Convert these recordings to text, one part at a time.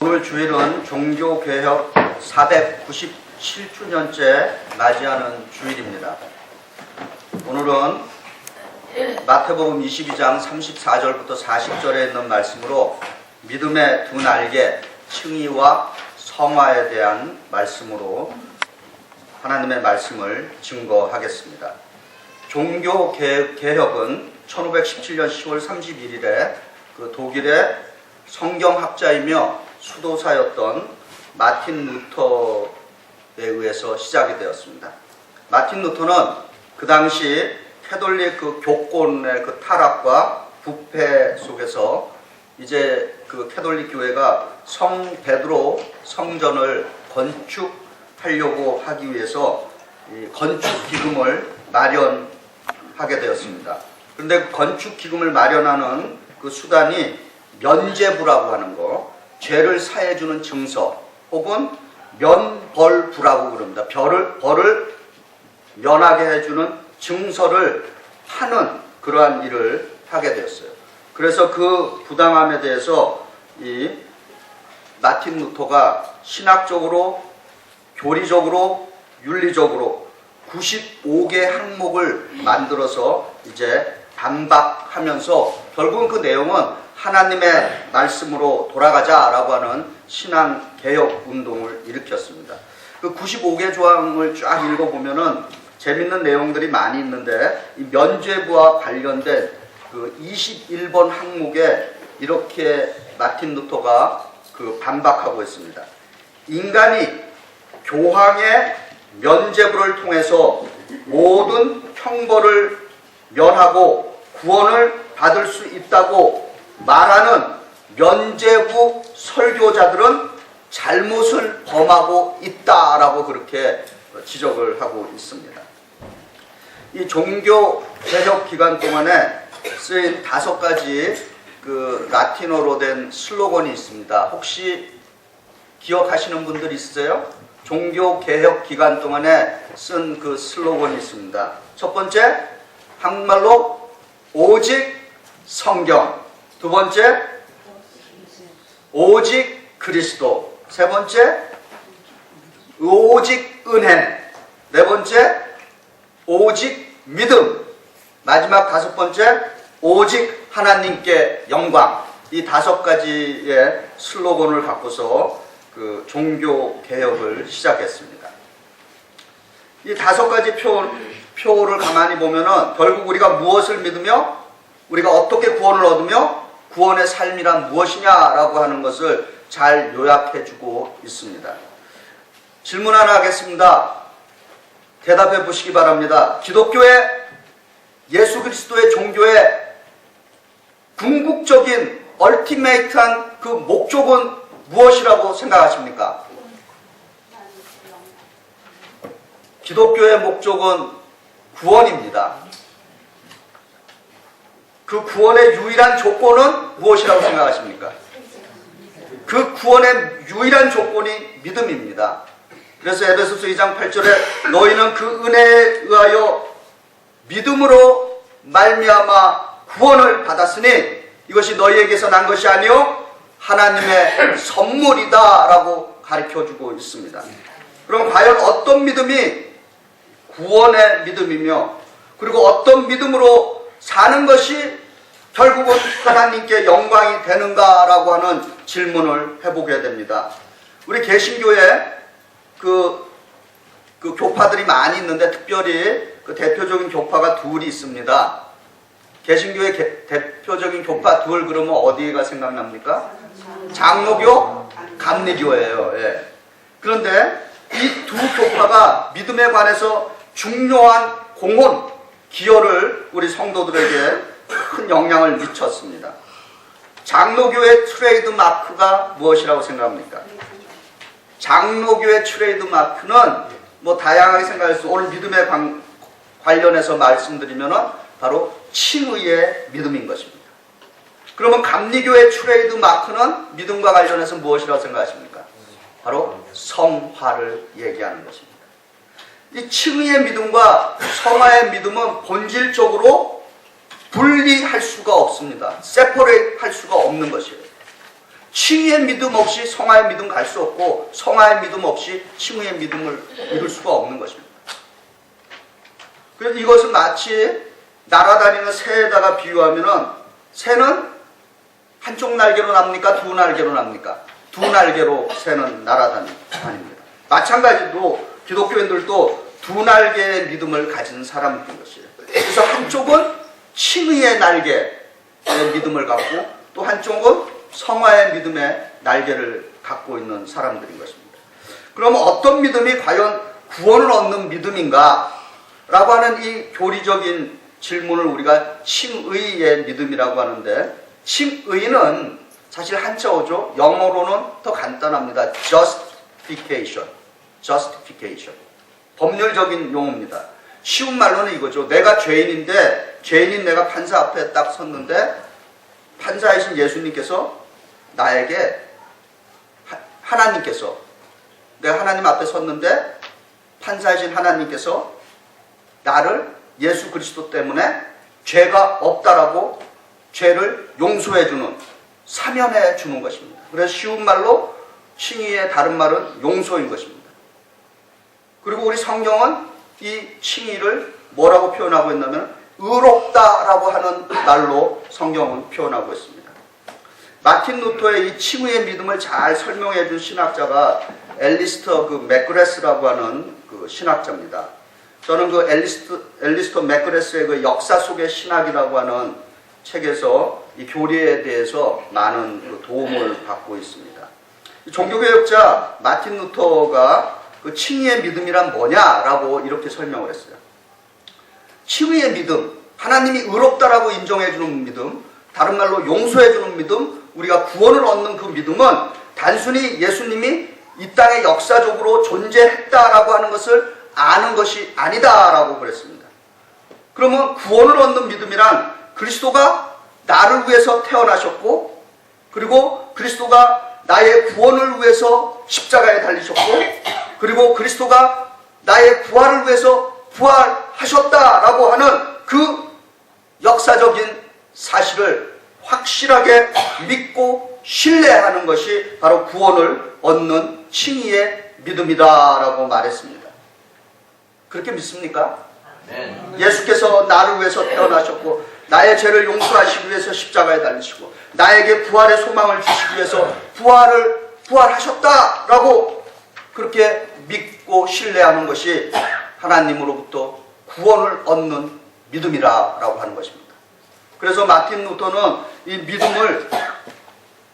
오늘 주일은 종교개혁 497주년째 맞이하는 주일입니다. 오늘은 마태복음 22장 34절부터 40절에 있는 말씀으로 믿음의 두 날개, 칭의와 성화에 대한 말씀으로 하나님의 말씀을 증거하겠습니다. 종교개혁은 1517년 10월 31일에 독일의 성경학자이며 수도사였던 마틴 루터에 의해서 시작이 되었습니다. 마틴 루터는 그 당시 캐톨릭 교권의 타락과 부패 속에서 이제 캐톨릭 교회가 성 베드로 성전을 건축하려고 하기 위해서 건축 기금을 마련하게 되었습니다. 그런데 건축 기금을 마련하는 수단이 면죄부라고 하는 거, 죄를 사해주는 증서, 혹은 면벌부라고 그럽니다. 벌을 면하게 해주는 증서를 하는 그러한 일을 하게 되었어요. 그래서 그 부당함에 대해서 이 마틴 루터가 신학적으로, 교리적으로, 윤리적으로 95개 항목을 만들어서 이제 반박하면서 결국은 그 내용은 하나님의 말씀으로 돌아가자라고 하는 신앙개혁 운동을 일으켰습니다. 그 95개 조항을 쫙 읽어보면은 재밌는 내용들이 많이 있는데, 이 면죄부와 관련된 21번 항목에 이렇게 마틴 루터가 반박하고 있습니다. 인간이 교황의 면죄부를 통해서 모든 형벌을 면하고 구원을 받을 수 있다고 말하는 면죄부 설교자들은 잘못을 범하고 있다라고 그렇게 지적을 하고 있습니다. 이 종교개혁 기간 동안에 쓰인 5가지 라틴어로 된 슬로건이 있습니다. 혹시 기억하시는 분들 있으세요? 종교개혁 기간 동안에 쓴 슬로건이 있습니다. 첫 번째, 한국말로 오직 성경. 두 번째, 오직 그리스도. 세 번째, 오직 은혜. 네 번째, 오직 믿음. 마지막 5번째, 오직 하나님께 영광. 이 5가지의 슬로건을 갖고서 종교개혁을 시작했습니다. 이 5가지 표를 가만히 보면은 결국 우리가 무엇을 믿으며 우리가 어떻게 구원을 얻으며 구원의 삶이란 무엇이냐라고 하는 것을 잘 요약해주고 있습니다. 질문 하나 하겠습니다. 대답해 보시기 바랍니다. 기독교의 예수 그리스도의 종교의 궁극적인 얼티메이트한 목적은 무엇이라고 생각하십니까? 기독교의 목적은 구원입니다. 그 구원의 유일한 조건은 무엇이라고 생각하십니까? 그 구원의 유일한 조건이 믿음입니다. 그래서 에베소서 2장 8절에 너희는 그 은혜에 의하여 믿음으로 말미암아 구원을 받았으니 이것이 너희에게서 난 것이 아니요 하나님의 선물이다 라고 가르쳐주고 있습니다. 그럼 과연 어떤 믿음이 구원의 믿음이며, 그리고 어떤 믿음으로 사는 것이 결국은 하나님께 영광이 되는가라고 하는 질문을 해보게 됩니다. 우리 개신교에 교파들이 많이 있는데 특별히 대표적인 교파가 둘이 있습니다. 개신교의 대표적인 교파 둘 그러면 어디가 생각납니까? 장로교, 감리교예요. 예. 그런데 이 두 교파가 믿음에 관해서 중요한 공헌, 기여를 우리 성도들에게 큰 영향을 미쳤습니다. 장로교의 트레이드 마크가 무엇이라고 생각합니까? 장로교의 트레이드 마크는 다양하게 생각할 수, 오늘 믿음에 관련해서 말씀드리면은 바로 칭의의 믿음인 것입니다. 그러면 감리교의 트레이드 마크는 믿음과 관련해서 무엇이라고 생각하십니까? 바로 성화를 얘기하는 것입니다. 이 칭의의 믿음과 성화의 믿음은 본질적으로 분리할 수가 없습니다. 세퍼레이트 할 수가 없는 것이에요. 칭의의 믿음 없이 성화의 믿음 갈 수 없고 성화의 믿음 없이 칭의의 믿음을 이룰 수가 없는 것입니다. 그래서 이것은 마치 날아다니는 새에다가 비유하면은 새는 한쪽 날개로 납니까? 두 날개로 납니까? 두 날개로 새는 날아다닙니다. 마찬가지로 기독교인들도 두 날개의 믿음을 가진 사람들인 것이에요. 그래서 한쪽은 칭의의 날개의 믿음을 갖고 또 한쪽은 성화의 믿음의 날개를 갖고 있는 사람들인 것입니다. 그럼 어떤 믿음이 과연 구원을 얻는 믿음인가? 라고 하는 이 교리적인 질문을 우리가 칭의의 믿음이라고 하는데, 칭의는 사실 한자어죠. 영어로는 더 간단합니다. justification. 법률적인 용어입니다. 쉬운 말로는 이거죠. 내가 죄인인데, 죄인인 내가 판사 앞에 딱 섰는데 판사이신 예수님께서 나에게, 하나님께서, 내가 하나님 앞에 섰는데 판사이신 하나님께서 나를 예수 그리스도 때문에 죄가 없다라고 죄를 용서해주는, 사면해주는 것입니다. 그래서 쉬운 말로 칭의의 다른 말은 용서인 것입니다. 그리고 우리 성경은 이 칭의를 뭐라고 표현하고 있냐면 의롭다라고 하는 말로 성경은 표현하고 있습니다. 마틴 루터의 이 칭의의 믿음을 잘 설명해 준 신학자가 엘리스터 맥그레스라고 하는 그 신학자입니다. 저는 그 엘리스터 맥그레스의 그 역사 속의 신학이라고 하는 책에서 이 교리에 대해서 많은 그 도움을 받고 있습니다. 종교개혁자 마틴 루터가 그 칭의의 믿음이란 뭐냐라고 이렇게 설명을 했어요. 칭의의 믿음, 하나님이 의롭다라고 인정해주는 믿음, 다른 말로 용서해주는 믿음, 우리가 구원을 얻는 그 믿음은 단순히 예수님이 이 땅에 역사적으로 존재했다라고 하는 것을 아는 것이 아니다라고 그랬습니다. 그러면 구원을 얻는 믿음이란 그리스도가 나를 위해서 태어나셨고, 그리고 그리스도가 나의 구원을 위해서 십자가에 달리셨고, 그리고 그리스도가 나의 부활을 위해서 부활하셨다라고 하는 그 역사적인 사실을 확실하게 믿고 신뢰하는 것이 바로 구원을 얻는 칭의의 믿음이다라고 말했습니다. 그렇게 믿습니까? 네. 예수께서 나를 위해서 태어나셨고 나의 죄를 용서하시기 위해서 십자가에 달리시고 나에게 부활의 소망을 주시기 위해서 부활하셨다라고 그렇게 믿고 신뢰하는 것이 하나님으로부터 구원을 얻는 믿음이라고 하는 것입니다. 그래서 마틴 루터는 이 믿음을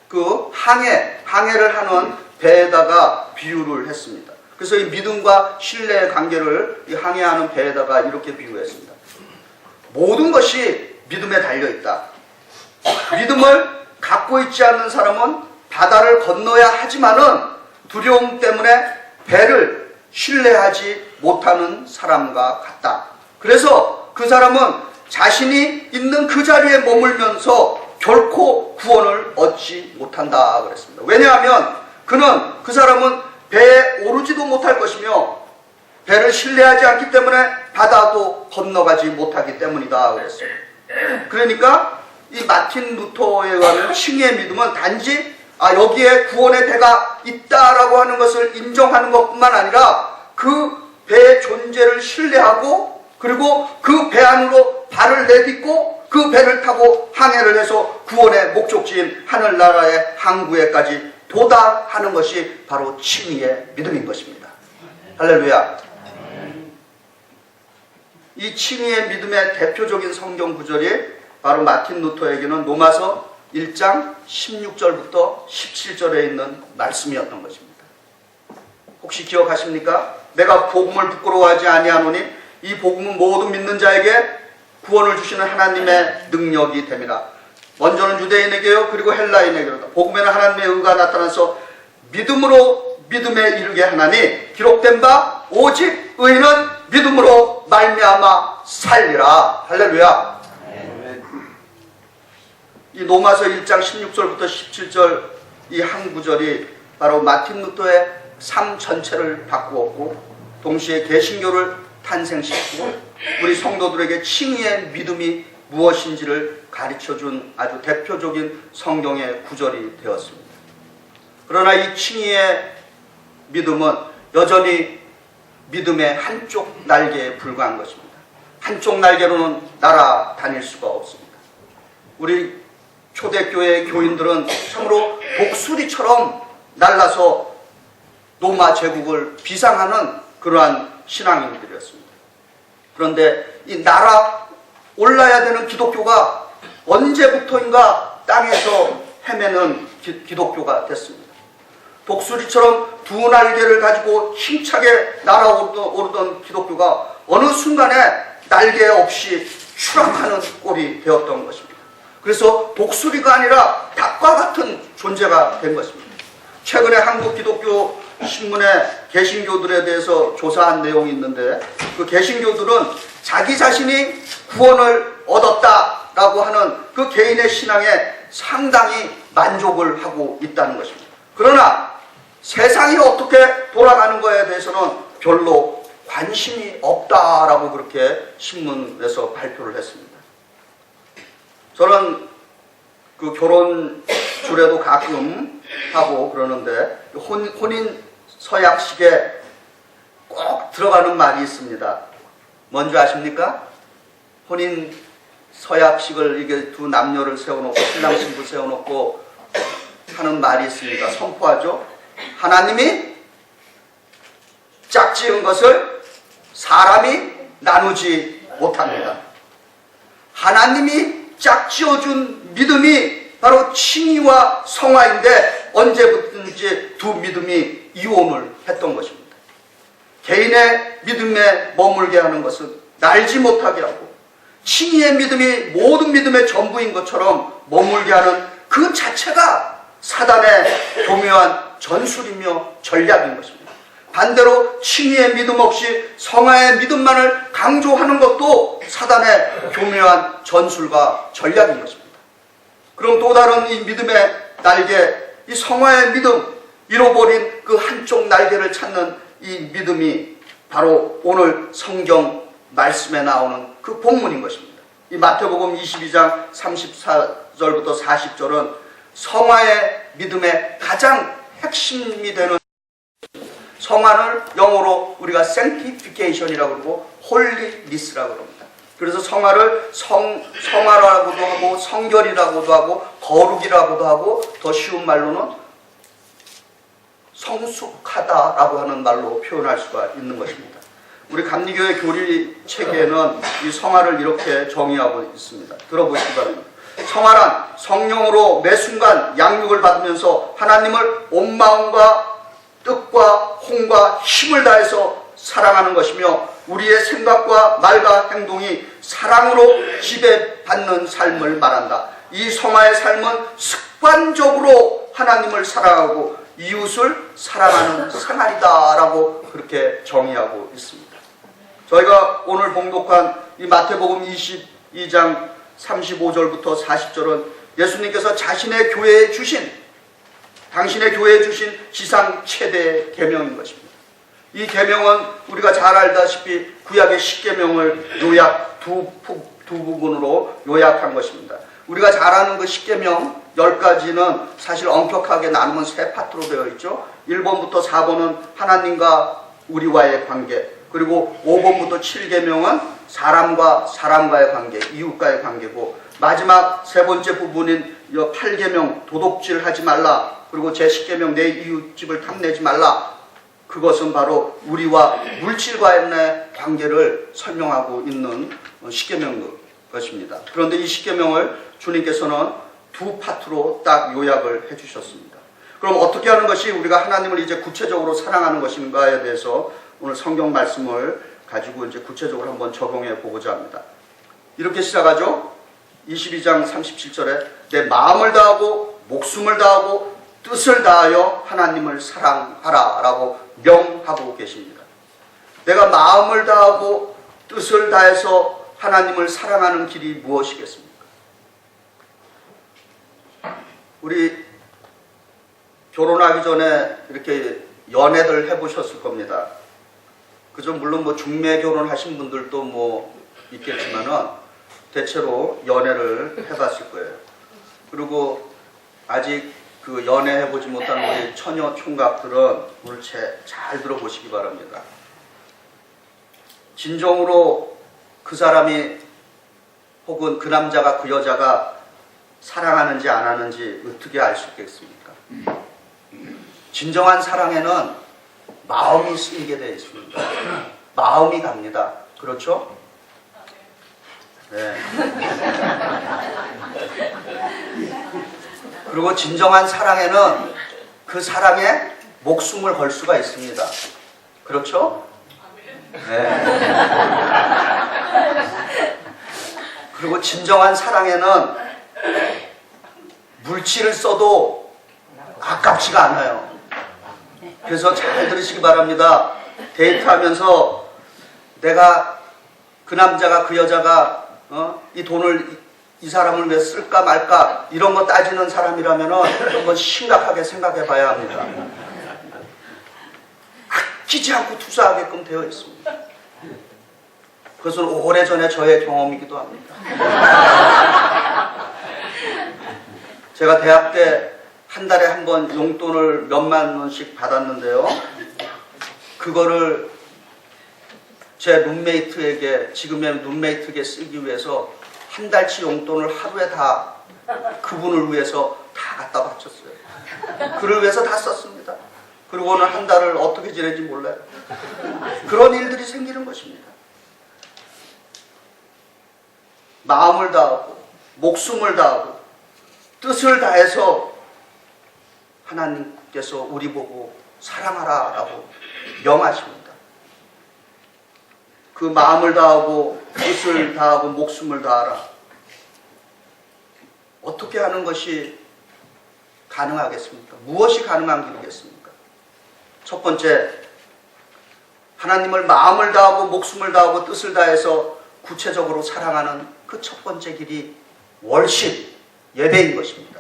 그 항해를 하는 배에다가 비유를 했습니다. 그래서 이 믿음과 신뢰의 관계를 이 항해하는 배에다가 이렇게 비유했습니다. 모든 것이 믿음에 달려있다. 믿음을 갖고 있지 않는 사람은 바다를 건너야 하지만은 두려움 때문에 배를 신뢰하지 못하는 사람과 같다. 그래서 그 사람은 자신이 있는 그 자리에 머물면서 결코 구원을 얻지 못한다 그랬습니다. 왜냐하면 그 사람은 배에 오르지도 못할 것이며 배를 신뢰하지 않기 때문에 바다도 건너가지 못하기 때문이다 그랬어요. 그러니까 이 마틴 루터에 의한 칭의의 믿음은 단지 여기에 구원의 배가 있다라고 하는 것을 인정하는 것뿐만 아니라 그 배의 존재를 신뢰하고 그리고 그 배 안으로 발을 내딛고 그 배를 타고 항해를 해서 구원의 목적지인 하늘나라의 항구에까지 도달하는 것이 바로 칭의의 믿음인 것입니다. 할렐루야. 이 칭의의 믿음의 대표적인 성경 구절이 바로 마틴 루터에게는 로마서 1장 16절부터 17절에 있는 말씀이었던 것입니다. 혹시 기억하십니까? 내가 복음을 부끄러워하지 아니하노니 이 복음은 모든 믿는 자에게 구원을 주시는 하나님의 능력이 됨이라. 먼저는 유대인에게요 그리고 헬라인에게로다. 복음에는 하나님의 의가 나타나서 믿음으로 믿음에 이르게 하나니 기록된 바 오직 의인은 믿음으로 말미암아 살리라. 할렐루야. 이 로마서 1장 16절부터 17절 이 한 구절이 바로 마틴 루터의 삶 전체를 바꾸었고 동시에 개신교를 탄생시키고 우리 성도들에게 칭의의 믿음이 무엇인지를 가르쳐준 아주 대표적인 성경의 구절이 되었습니다. 그러나 이 칭의의 믿음은 여전히 믿음의 한쪽 날개에 불과한 것입니다. 한쪽 날개로는 날아다닐 수가 없습니다. 우리 초대교회 교인들은 참으로 독수리처럼 날라서 로마 제국을 비상하는 그러한 신앙인들이었습니다. 그런데 이 날아 올라야 되는 기독교가 언제부터인가 땅에서 헤매는 기독교가 됐습니다. 독수리처럼 두 날개를 가지고 힘차게 날아오르던 기독교가 어느 순간에 날개 없이 추락하는 꼴이 되었던 것입니다. 그래서 독수리가 아니라 닭과 같은 존재가 된 것입니다. 최근에 한국 기독교 신문에 개신교들에 대해서 조사한 내용이 있는데, 그 개신교들은 자기 자신이 구원을 얻었다라고 하는 그 개인의 신앙에 상당히 만족을 하고 있다는 것입니다. 그러나 세상이 어떻게 돌아가는 거에 대해서는 별로 관심이 없다라고 그렇게 신문에서 발표를 했습니다. 저는 그 결혼 주례도 가끔 하고 그러는데 혼인 서약식에 꼭 들어가는 말이 있습니다. 뭔지 아십니까? 혼인 서약식을 이게 두 남녀를 세워놓고 신랑 신부 세워놓고 하는 말이 있습니다. 선포하죠. 하나님이 짝지은 것을 사람이 나누지 못합니다. 하나님이 짝지어준 믿음이 바로 칭의와 성화인데 언제부터인지 두 믿음이 이혼을 했던 것입니다. 개인의 믿음에 머물게 하는 것은 날지 못하게 하고, 칭의의 믿음이 모든 믿음의 전부인 것처럼 머물게 하는 그 자체가 사단의 교묘한 전술이며 전략인 것입니다. 반대로 칭의의 믿음 없이 성화의 믿음만을 강조하는 것도 사단의 교묘한 전술과 전략인 것입니다. 그럼 또 다른 이 믿음의 날개, 이 성화의 믿음, 잃어버린 그 한쪽 날개를 찾는 이 믿음이 바로 오늘 성경 말씀에 나오는 그 본문인 것입니다. 이 마태복음 22장 34절부터 40절은 성화의 믿음의 가장 핵심이 되는, 성화를 영어로 우리가 sanctification이라고 그러고 holiness라고 합니다. 그래서 성화를 성화라고도 하고 성결이라고도 하고 거룩이라고도 하고 더 쉬운 말로는 성숙하다라고 하는 말로 표현할 수가 있는 것입니다. 우리 감리교회 교리 체계에는 이 성화를 이렇게 정의하고 있습니다. 들어보시기 바랍니다. 성화란 성령으로 매 순간 양육을 받으면서 하나님을 온 마음과 뜻과 혼과 힘을 다해서 사랑하는 것이며, 우리의 생각과 말과 행동이 사랑으로 지배받는 삶을 말한다. 이 성화의 삶은 습관적으로 하나님을 사랑하고 이웃을 사랑하는 생활이다라고 그렇게 정의하고 있습니다. 저희가 오늘 봉독한 이 마태복음 22장 35절부터 40절은 예수님께서 자신의 교회에 주신, 당신의 교회에 주신 지상 최대의 계명인 것입니다. 이 계명은 우리가 잘 알다시피 구약의 10계명을 요약 두 부분으로 요약한 것입니다. 우리가 잘 아는 그 10계명 10가지는 사실 엄격하게 나누면 세 파트로 되어 있죠. 1번부터 4번은 하나님과 우리와의 관계, 그리고 5번부터 7계명은 사람과 사람과의 관계, 이웃과의 관계고, 마지막 세 번째 부분인 8계명 도둑질 하지 말라, 그리고 제10계명 내 이웃집을 탐내지 말라, 그것은 바로 우리와 물질과의 관계를 설명하고 있는 10계명 것입니다. 그런데 이 10계명을 주님께서는 두 파트로 딱 요약을 해주셨습니다. 그럼 어떻게 하는 것이 우리가 하나님을 이제 구체적으로 사랑하는 것인가에 대해서 오늘 성경 말씀을 가지고 이제 구체적으로 한번 적용해 보고자 합니다. 이렇게 시작하죠. 22장 37절에 내 마음을 다하고 목숨을 다하고 뜻을 다하여 하나님을 사랑하라 라고 명하고 계십니다. 내가 마음을 다하고 뜻을 다해서 하나님을 사랑하는 길이 무엇이겠습니까? 우리 결혼하기 전에 이렇게 연애들 해보셨을 겁니다. 그저 물론 뭐 중매 결혼하신 분들도 뭐 있겠지만은 대체로 연애를 해봤을 거예요. 그리고 아직 그 연애해보지 못한 우리 처녀 총각들은 오늘 잘 들어보시기 바랍니다. 진정으로 그 사람이 혹은 그 남자가 그 여자가 사랑하는지 안 하는지 어떻게 알 수 있겠습니까? 진정한 사랑에는 마음이 쓰이게 되어 있습니다. 마음이 갑니다. 그렇죠? 네. 그리고 진정한 사랑에는 그 사랑에 목숨을 걸 수가 있습니다. 그렇죠? 네. 그리고 진정한 사랑에는 물질을 써도 아깝지가 않아요. 그래서 잘 들으시기 바랍니다. 데이트하면서 내가 그 남자가 그 여자가 이 돈을 이 사람을 왜 쓸까 말까 이런 거 따지는 사람이라면 한번 심각하게 생각해 봐야 합니다. 아끼지 않고 투자하게끔 되어 있습니다. 그것은 오래전에 저의 경험이기도 합니다. 제가 대학 때 한 달에 한 번 용돈을 몇만 원씩 받았는데요. 그거를 제 룸메이트에게, 지금의 룸메이트에게 쓰기 위해서 한 달치 용돈을 하루에 다 그분을 위해서 다 갖다 바쳤어요. 그를 위해서 다 썼습니다. 그리고는 한 달을 어떻게 지내지 몰라요. 그런 일들이 생기는 것입니다. 마음을 다하고 목숨을 다하고 뜻을 다해서 하나님께서 우리 보고 사랑하라 라고 명하십니다. 그 마음을 다하고 뜻을 다하고 목숨을 다하라. 어떻게 하는 것이 가능하겠습니까? 무엇이 가능한 길이겠습니까? 첫 번째, 하나님을 마음을 다하고 목숨을 다하고 뜻을 다해서 구체적으로 사랑하는 그 첫 번째 길이 월십, 예배인 것입니다.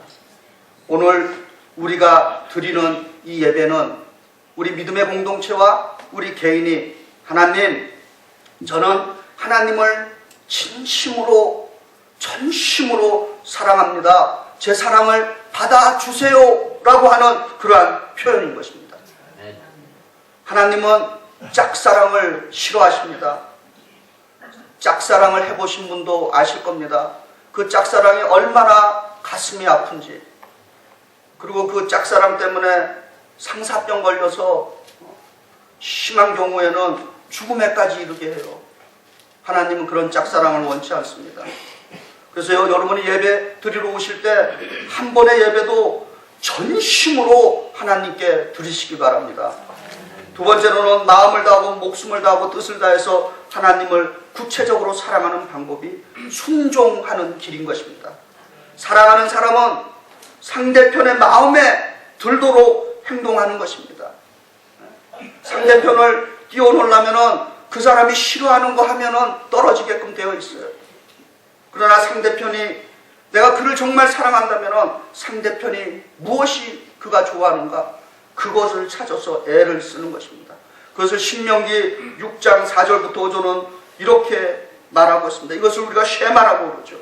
오늘 우리가 드리는 이 예배는 우리 믿음의 공동체와 우리 개인이 하나님, 저는 하나님을 진심으로 전심으로 사랑합니다. 제 사랑을 받아주세요 라고 하는 그러한 표현인 것입니다. 하나님은 짝사랑을 싫어하십니다. 짝사랑을 해보신 분도 아실 겁니다. 그 짝사랑이 얼마나 가슴이 아픈지, 그리고 그 짝사랑 때문에 상사병 걸려서 심한 경우에는 죽음에까지 이르게 해요. 하나님은 그런 짝사랑을 원치 않습니다. 그래서 여러분이 예배 드리러 오실 때 한 번의 예배도 전심으로 하나님께 드리시기 바랍니다. 두 번째로는 마음을 다하고 목숨을 다하고 뜻을 다해서 하나님을 구체적으로 사랑하는 방법이 순종하는 길인 것입니다. 사랑하는 사람은 상대편의 마음에 들도록 행동하는 것입니다. 상대편을 띄워놓으려면 그 사람이 싫어하는 거 하면은 떨어지게끔 되어 있어요. 그러나 상대편이, 내가 그를 정말 사랑한다면 상대편이 무엇이 그가 좋아하는가, 그것을 찾아서 애를 쓰는 것입니다. 그것을 신명기 6장 4절부터 5절은 이렇게 말하고 있습니다. 이것을 우리가 쉐마라고 그러죠.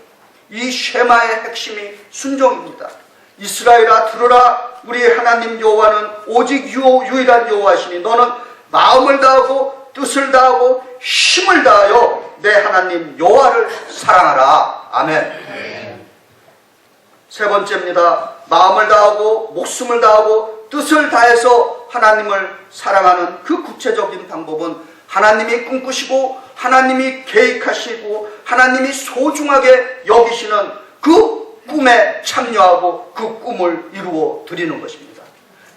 이 쉐마의 핵심이 순종입니다. 이스라엘아 들으라, 우리 하나님 여호와는 오직 유일한 여호와시니 너는 마음을 다하고 뜻을 다하고 힘을 다하여 내 하나님 여호와를 사랑하라. 아멘. 세 번째입니다. 마음을 다하고 목숨을 다하고 뜻을 다해서 하나님을 사랑하는 그 구체적인 방법은 하나님이 꿈꾸시고 하나님이 계획하시고 하나님이 소중하게 여기시는 그 꿈에 참여하고 그 꿈을 이루어 드리는 것입니다.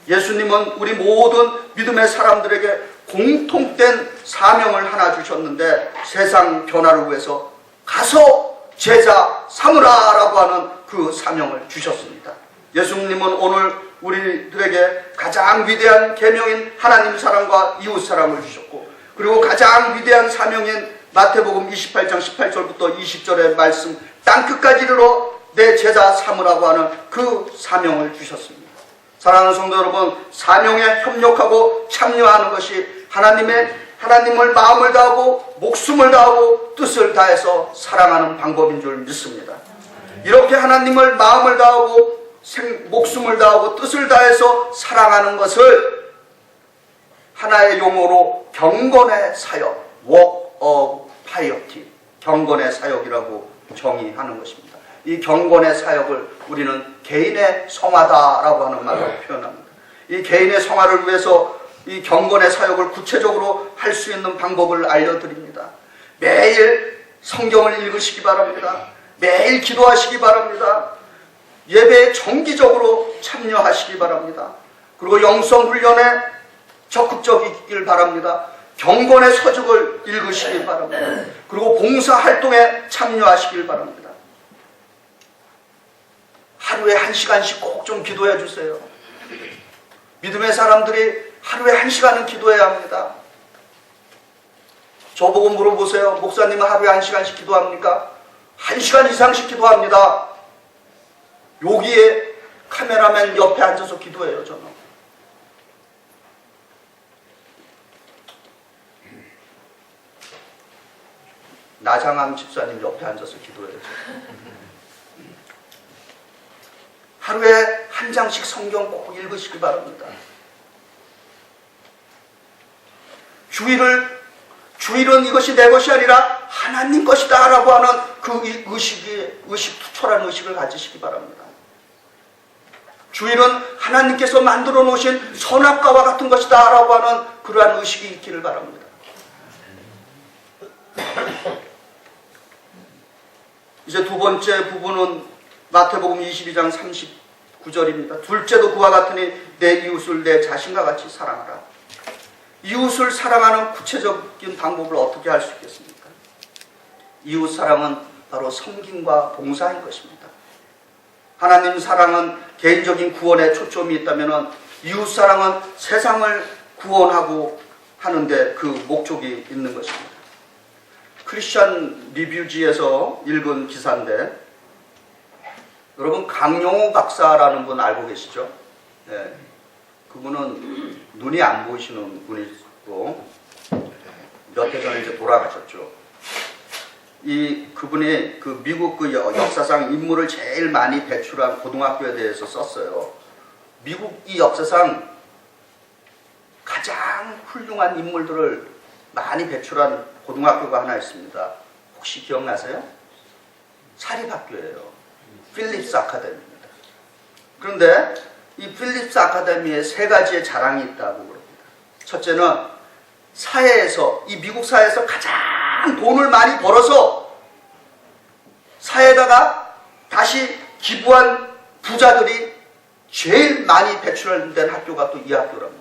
예수님은 우리 모든 믿음의 사람들에게 공통된 사명을 하나 주셨는데, 세상 변화를 위해서 가서 제자 삼으라 라고 하는 그 사명을 주셨습니다. 예수님은 오늘 우리들에게 가장 위대한 계명인 하나님 사랑과 이웃 사랑을 주셨고, 그리고 가장 위대한 사명인 마태복음 28장 18절부터 20절의 말씀, 땅끝까지 이르러 내 제자 삼으라고 하는 그 사명을 주셨습니다. 사랑하는 성도 여러분, 사명에 협력하고 참여하는 것이 하나님을 마음을 다하고 목숨을 다하고 뜻을 다해서 사랑하는 방법인 줄 믿습니다. 이렇게 하나님을 마음을 다하고 목숨을 다하고 뜻을 다해서 사랑하는 것을 하나의 용어로 경건의 사역, work of piety, 경건의 사역이라고 정의하는 것입니다. 이 경건의 사역을 우리는 개인의 성화다라고 하는 말로 표현합니다. 이 개인의 성화를 위해서 이 경건의 사역을 구체적으로 할 수 있는 방법을 알려드립니다. 매일 성경을 읽으시기 바랍니다. 매일 기도하시기 바랍니다. 예배에 정기적으로 참여하시기 바랍니다. 그리고 영성훈련에 적극적이길 바랍니다. 경건의 서적을 읽으시기 바랍니다. 그리고 봉사활동에 참여하시길 바랍니다. 하루에 1시간씩 꼭 좀 기도해 주세요. 믿음의 사람들이 하루에 1시간은 기도해야 합니다. 저보고 물어보세요. 목사님은 하루에 1시간씩 기도합니까? 1시간 이상씩 기도합니다. 여기에 카메라맨 옆에 앉아서 기도해요, 저는. 나장암 집사님 옆에 앉아서 기도해요. 하루에 한 장씩 성경 꼭 읽으시기 바랍니다. 주일은 이것이 내 것이 아니라 하나님 것이다 라고 하는 그 투철한 의식을 가지시기 바랍니다. 주일은 하나님께서 만들어 놓으신 선악과와 같은 것이다 라고 하는 그러한 의식이 있기를 바랍니다. 이제 두 번째 부분은 마태복음 22장 39절입니다. 둘째도 그와 같으니 내 이웃을 내 자신과 같이 사랑하라. 이웃을 사랑하는 구체적인 방법을 어떻게 할 수 있겠습니까? 이웃 사랑은 바로 섬김과 봉사인 것입니다. 하나님 사랑은 개인적인 구원에 초점이 있다면 이웃 사랑은 세상을 구원하고 하는데 그 목적이 있는 것입니다. 크리스천 리뷰지에서 읽은 기사인데, 여러분 강용호 박사라는 분 알고 계시죠? 네. 그분은 눈이 안 보이시는 분이고 몇 해 전에 이제 돌아가셨죠. 그분이 그 미국 그 역사상 인물을 제일 많이 배출한 고등학교에 대해서 썼어요. 미국 이 역사상 가장 훌륭한 인물들을 많이 배출한 고등학교가 하나 있습니다. 혹시 기억나세요? 사립학교예요. 필립스 아카데미입니다. 그런데 이 필립스 아카데미에 세 가지의 자랑이 있다고 그럽니다. 첫째는 사회에서, 이 미국 사회에서 가장 돈을 많이 벌어서 사회에다가 다시 기부한 부자들이 제일 많이 배출된 학교가 또 이 학교랍니다.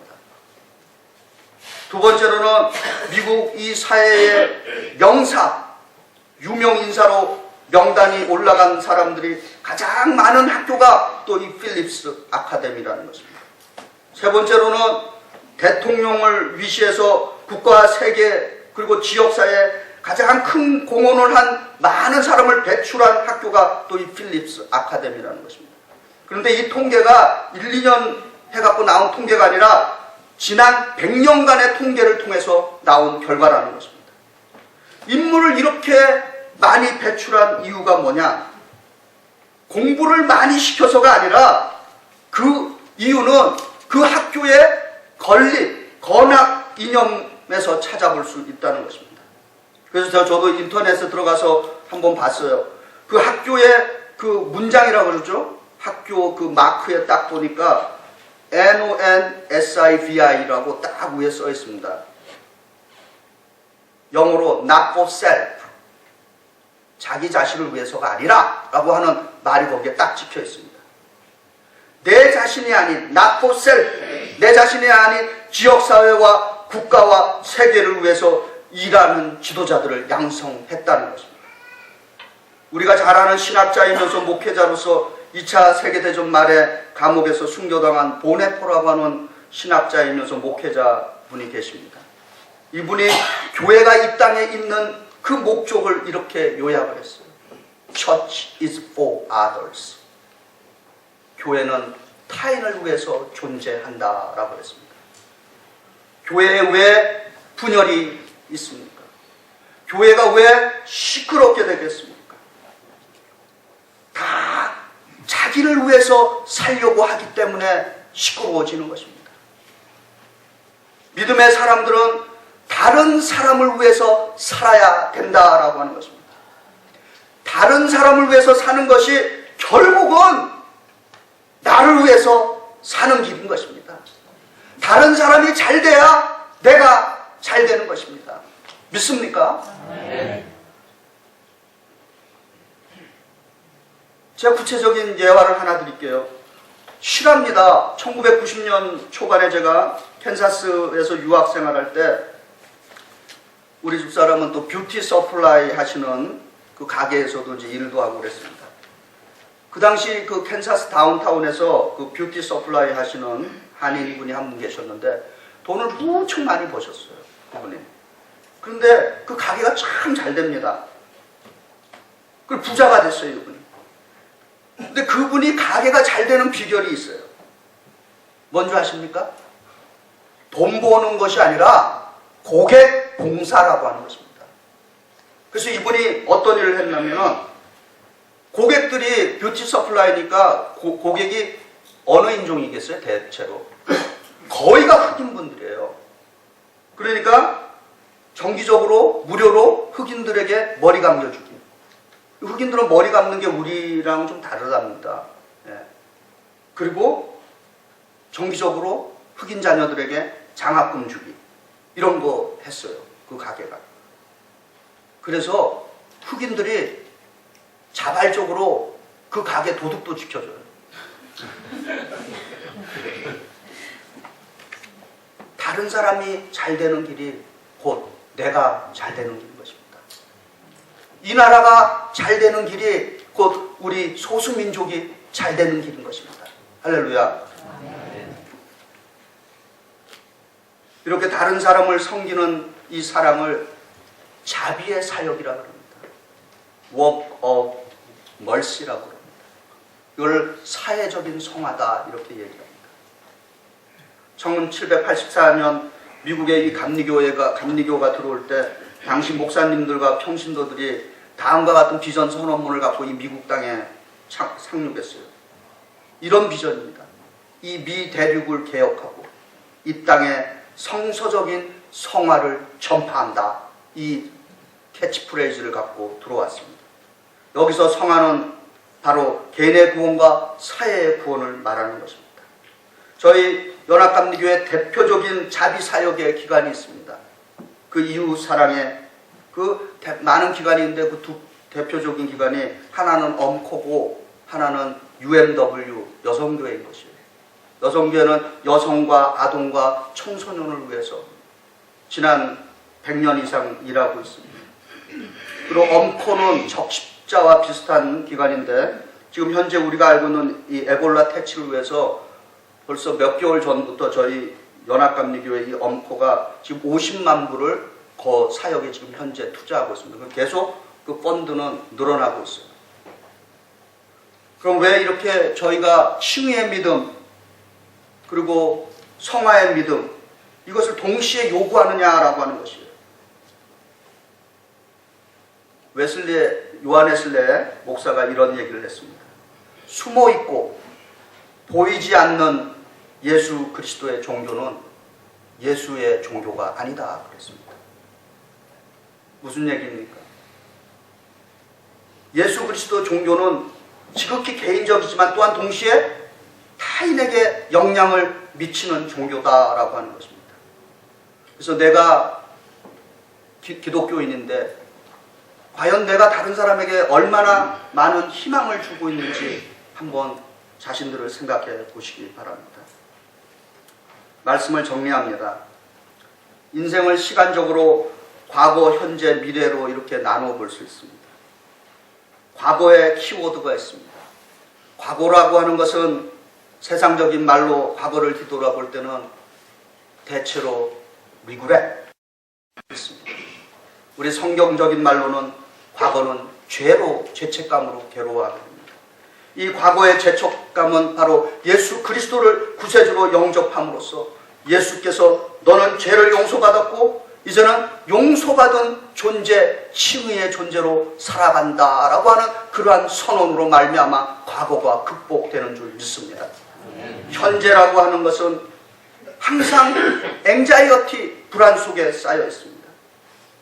두 번째로는 미국 이 사회의 명사, 유명 인사로 명단이 올라간 사람들이 가장 많은 학교가 또 이 필립스 아카데미라는 것입니다. 세 번째로는 대통령을 위시해서 국가, 세계, 그리고 지역사회에 가장 큰 공헌을 한 많은 사람을 배출한 학교가 또 이 필립스 아카데미라는 것입니다. 그런데 이 통계가 1, 2년 해갖고 나온 통계가 아니라 지난 100년간의 통계를 통해서 나온 결과라는 것입니다. 인물을 이렇게 많이 배출한 이유가 뭐냐? 공부를 많이 시켜서가 아니라 그 이유는 그 학교의 건립, 건학 이념에서 찾아볼 수 있다는 것입니다. 그래서 저도 인터넷에 들어가서 한번 봤어요. 그 학교의 그 문장이라고 그러죠? 학교 그 마크에 딱 보니까 NONSIVI라고 딱 위에 써 있습니다. 영어로 not for self, 자기 자신을 위해서가 아니라 라고 하는 말이 거기에 딱 찍혀 있습니다. 내 자신이 아닌 not for self, 내 자신이 아닌 지역사회와 국가와 세계를 위해서 일하는 지도자들을 양성했다는 것입니다. 우리가 잘 아는 신학자이면서 목회자로서 2차 세계대전 말에 감옥에서 순교당한 보네포라고 하는 신학자이면서 목회자분이 계십니다. 이분이 교회가 이 땅에 있는 그 목적을 이렇게 요약을 했어요. Church is for others. 교회는 타인을 위해서 존재한다라고 했습니다. 교회에 왜 분열이 있습니까? 교회가 왜 시끄럽게 되겠습니까? 다 자기를 위해서 살려고 하기 때문에 시끄러워지는 것입니다. 믿음의 사람들은 다른 사람을 위해서 살아야 된다라고 하는 것입니다. 다른 사람을 위해서 사는 것이 결국은 나를 위해서 사는 길인 것입니다. 다른 사람이 잘 돼야 내가 잘 되는 것입니다. 믿습니까? 네. 제가 구체적인 예화를 하나 드릴게요. 실화입니다. 1990년 초반에 제가 캔사스에서 유학 생활할 때 우리 집사람은 또 뷰티 서플라이 하시는 그 가게에서도 이제 일도 하고 그랬습니다. 그 당시 그 캔사스 다운타운에서 그 뷰티 서플라이 하시는 한인분이 한 분 계셨는데 돈을 무척 많이 버셨어요. 그분이. 그런데 그 가게가 참 잘 됩니다. 그 부자가 됐어요, 이분이. 근데 그분이 가게가 잘 되는 비결이 있어요. 뭔지 아십니까? 돈 버는 것이 아니라 고객 봉사라고 하는 것입니다. 그래서 이분이 어떤 일을 했냐면은 고객들이 뷰티 서플라이니까 고객이 어느 인종이겠어요? 대체로 거의가 흑인분들이에요. 그러니까 정기적으로 무료로 흑인들에게 머리 감겨주기. 흑인들은 머리 감는 게 우리랑 좀 다르답니다. 예. 그리고 정기적으로 흑인 자녀들에게 장학금 주기. 이런 거 했어요. 그 가게가. 그래서 흑인들이 자발적으로 그 가게 도둑도 지켜줘요. 다른 사람이 잘 되는 길이 곧 내가 잘 되는 길인 것입니다. 이 나라가 잘 되는 길이 곧 우리 소수민족이 잘 되는 길인 것입니다. 할렐루야. 이렇게 다른 사람을 섬기는 이 사랑을 자비의 사역이라고 합니다. Work of mercy라고 합니다. 이걸 사회적인 성화다 이렇게 얘기합니다. 1784년 미국의 이 감리교가 들어올 때 당시 목사님들과 평신도들이 다음과 같은 비전 선언문을 갖고 이 미국 땅에 상륙했어요. 이런 비전입니다. 이 미 대륙을 개혁하고 이 땅에 성서적인 성화를 전파한다. 이 캐치프레이즈를 갖고 들어왔습니다. 여기서 성화는 바로 개인의 구원과 사회의 구원을 말하는 것입니다. 저희 연합감리교회 대표적인 자비사역의 기관이 있습니다. 그 이웃사랑의 그 많은 기관이 있는데 그 두 대표적인 기관이 하나는 엄코고 하나는 UMW 여성교회인 것이에요. 여성교회는 여성과 아동과 청소년을 위해서 지난 100년 이상 일하고 있습니다. 그리고 엄코는 적십자와 비슷한 기관인데 지금 현재 우리가 알고 있는 이 에볼라 퇴치를 위해서 벌써 몇 개월 전부터 저희 연합감리교회 이 엄코가 지금 50만 불을 그 사역에 지금 현재 투자하고 있습니다. 계속 그 펀드는 늘어나고 있어요. 그럼 왜 이렇게 저희가 칭의의 믿음 그리고 성화의 믿음 이것을 동시에 요구하느냐라고 하는 것이에요. 요한 웨슬레 목사가 이런 얘기를 했습니다. 숨어있고 보이지 않는 예수 그리스도의 종교는 예수의 종교가 아니다 그랬습니다. 무슨 얘기입니까? 예수 그리스도 종교는 지극히 개인적이지만 또한 동시에 타인에게 영향을 미치는 종교다라고 하는 것입니다. 그래서 내가 기독교인인데 과연 내가 다른 사람에게 얼마나 많은 희망을 주고 있는지 한번 자신들을 생각해 보시기 바랍니다. 말씀을 정리합니다. 인생을 시간적으로 과거, 현재, 미래로 이렇게 나누어 볼 수 있습니다. 과거에 키워드가 있습니다. 과거라고 하는 것은 세상적인 말로 과거를 뒤돌아볼 때는 대체로 regret 있습니다. 우리 성경적인 말로는 과거는 죄책감으로 괴로워하게 됩니다. 이 과거의 죄책감은 바로 예수 그리스도를 구세주로 영접함으로써 예수께서 너는 죄를 용서받았고 이제는 용서받은 존재, 칭의의 존재로 살아간다라고 하는 그러한 선언으로 말미암아 과거가 극복되는 줄 믿습니다. 현재라고 하는 것은 항상 앵자이어티, 불안 속에 쌓여 있습니다.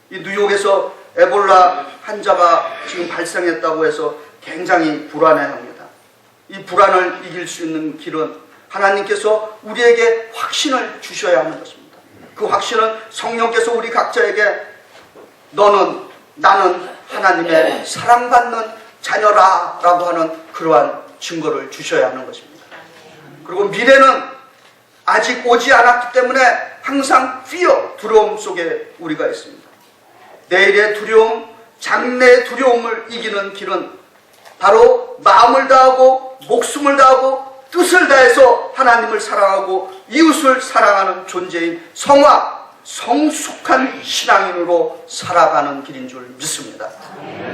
이 뉴욕에서 에볼라 환자가 지금 발생했다고 해서 굉장히 불안해합니다. 이 불안을 이길 수 있는 길은 하나님께서 우리에게 확신을 주셔야 하는 것입니다. 그 확신은 성령께서 우리 각자에게 너는, 나는 하나님의 사랑받는 자녀라 라고 하는 그러한 증거를 주셔야 하는 것입니다. 그리고 미래는 아직 오지 않았기 때문에 항상 두려움 속에 우리가 있습니다. 내일의 두려움, 장래의 두려움을 이기는 길은 바로 마음을 다하고 목숨을 다하고 뜻을 다해서 하나님을 사랑하고 이웃을 사랑하는 존재인 성숙한 신앙인으로 살아가는 길인 줄 믿습니다.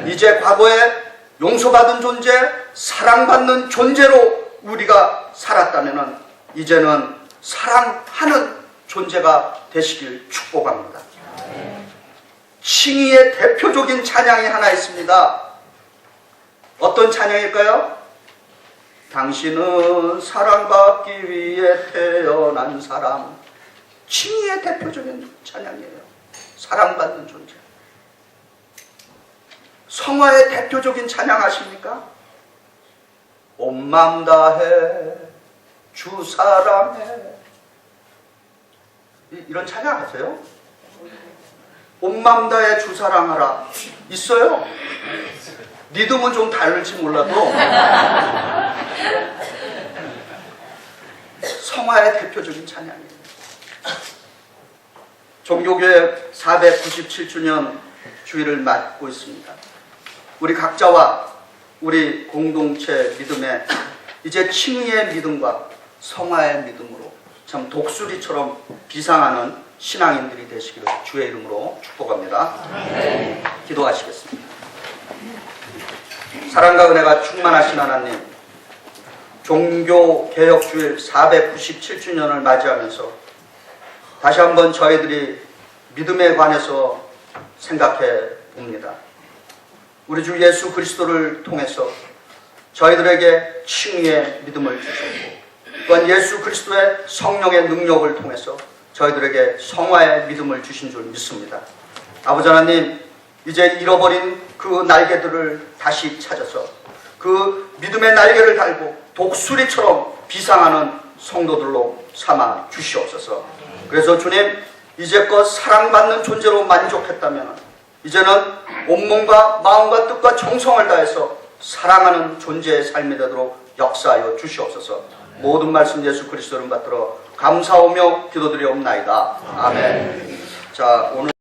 이제 과거에 용서받은 존재, 사랑받는 존재로 우리가 살았다면 이제는 사랑하는 존재가 되시길 축복합니다. 칭의의 대표적인 찬양이 하나 있습니다. 어떤 찬양일까요? 당신은 사랑받기 위해 태어난 사람. 칭의의 대표적인 찬양이에요. 사랑받는 존재. 성화의 대표적인 찬양 아십니까? 온 맘 다해 주 사랑해. 이런 찬양 아세요? 온 맘 다해 주 사랑하라. 있어요. 리듬은 좀 다를지 몰라도 성화의 대표적인 찬양이에요. 종교교회 497주년 주일을 맞고 있습니다. 우리 각자와 우리 공동체 믿음에 이제 칭의의 믿음과 성화의 믿음으로 참 독수리처럼 비상하는 신앙인들이 되시기를 주의 이름으로 축복합니다. 기도하시겠습니다. 사랑과 은혜가 충만하신 하나님, 종교개혁주일 497주년을 맞이하면서 다시 한번 저희들이 믿음에 관해서 생각해 봅니다. 우리 주 예수 그리스도를 통해서 저희들에게 칭의의 믿음을 주셨고 또한 예수 그리스도의 성령의 능력을 통해서 저희들에게 성화의 믿음을 주신 줄 믿습니다. 아버지 하나님, 이제 잃어버린 그 날개들을 다시 찾아서 그 믿음의 날개를 달고 독수리처럼 비상하는 성도들로 삼아 주시옵소서. 그래서 주님, 이제껏 사랑받는 존재로 만족했다면 이제는 온몸과 마음과 뜻과 정성을 다해서 사랑하는 존재의 삶이 되도록 역사하여 주시옵소서. 모든 말씀 예수 그리스도를 받들어 감사하며 기도드리옵나이다. 아멘. 자, 오늘